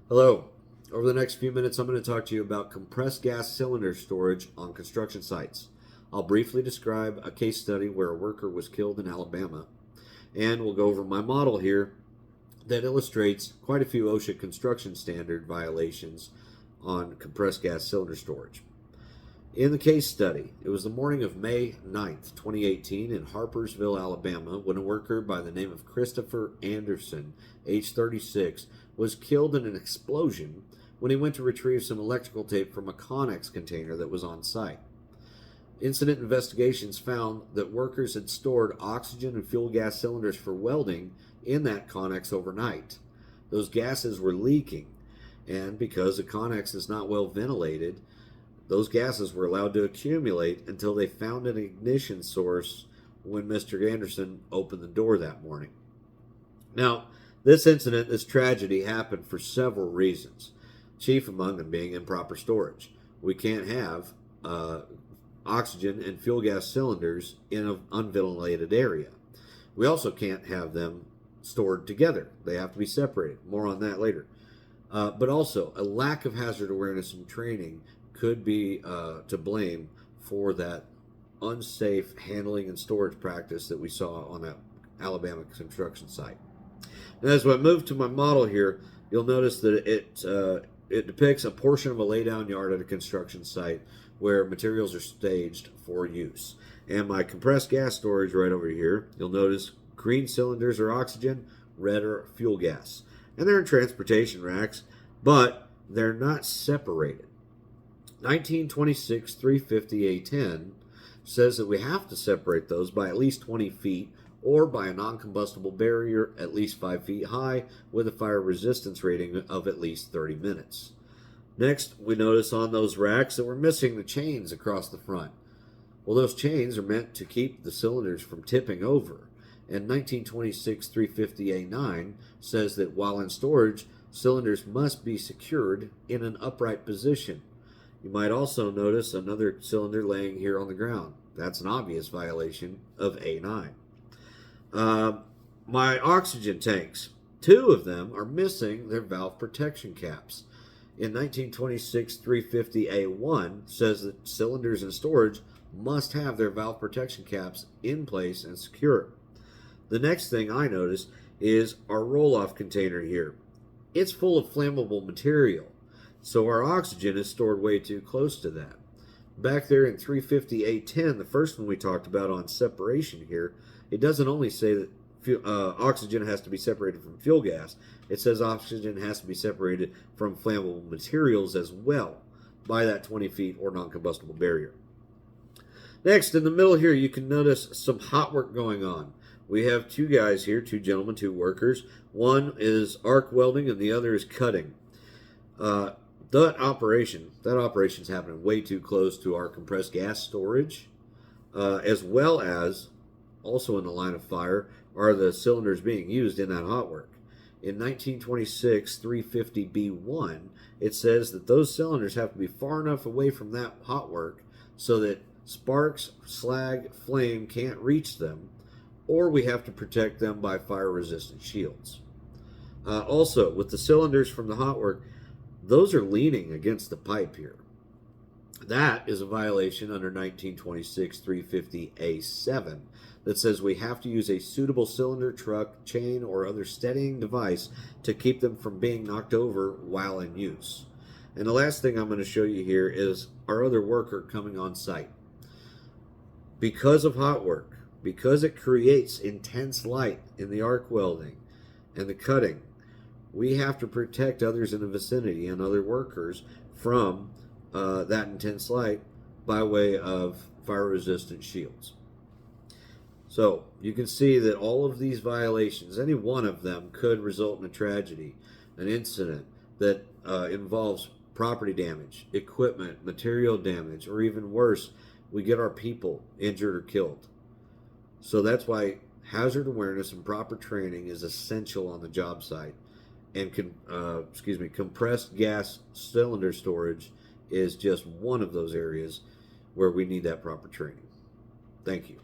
Hello. Over the next few minutes, I'm going to talk to you about compressed gas cylinder storage on construction sites. I'll briefly describe a case study where a worker was killed in Alabama, and we'll go over my model here that illustrates quite a few OSHA construction standard violations on compressed gas cylinder storage. In the case study, it was the morning of May 9th, 2018, in Harpersville, Alabama, when a worker by the name of Christopher Anderson, age 36, was killed in an explosion when he went to retrieve some electrical tape from a Connex container that was on site. Incident investigations found that workers had stored oxygen and fuel gas cylinders for welding in that Connex overnight. Those gases were leaking, and because the Connex is not well ventilated, those gases were allowed to accumulate until they found an ignition source when Mr. Anderson opened the door that morning. Now, this incident, this tragedy, happened for several reasons, chief among them being improper storage. We can't have oxygen and fuel gas cylinders in an unventilated area. We also can't have them stored together. They have to be separated. More on that later. But also, a lack of hazard awareness and training could be to blame for that unsafe handling and storage practice that we saw on that Alabama construction site. Now, as I move to my model here, you'll notice that it depicts a portion of a laydown yard at a construction site where materials are staged for use. And my compressed gas storage right over here, you'll notice green cylinders are oxygen, red are fuel gas. And they're in transportation racks, but they're not separated. 1926 350A10 says that we have to separate those by at least 20 feet or by a non-combustible barrier at least 5 feet high with a fire resistance rating of at least 30 minutes. Next, we notice on those racks that we're missing the chains across the front. Well, those chains are meant to keep the cylinders from tipping over. And 1926 350A9 says that while in storage, cylinders must be secured in an upright position. You might also notice another cylinder laying here on the ground. That's an obvious violation of A9. My oxygen tanks, 2 of them are missing their valve protection caps. In 1926 350A1 says that cylinders in storage must have their valve protection caps in place and secure. The next thing I notice is our roll-off container here. It's full of flammable material, so our oxygen is stored way too close to that. Back there in 350A10, the first one we talked about on separation here, it doesn't only say that oxygen has to be separated from fuel gas. It says oxygen has to be separated from flammable materials as well by that 20 feet or non-combustible barrier. Next, in the middle here, you can notice some hot work going on. We have 2 guys here, 2 gentlemen, 2 workers. One is arc welding and the other is cutting. That operation's happening way too close to our compressed gas storage, as well as also in the line of fire are the cylinders being used in that hot work. In 1926 350B1, it says that those cylinders have to be far enough away from that hot work so that sparks, slag, flame can't reach them, or we have to protect them by fire-resistant shields. Also, with the cylinders from the hot work, those are leaning against the pipe here. That is a violation under 1926 350A7 that says we have to use a suitable cylinder, truck, chain, or other steadying device to keep them from being knocked over while in use. And the last thing I'm going to show you here is our other worker coming on site. Because of hot work, because it creates intense light in the arc welding and the cutting, we have to protect others in the vicinity and other workers from that intense light by way of fire-resistant shields. So you can see that all of these violations, any one of them could result in a tragedy, an incident that involves property damage, equipment, material damage, or even worse, we get our people injured or killed. So that's why hazard awareness and proper training is essential on the job site. And compressed gas cylinder storage is just one of those areas where we need that proper training. Thank you.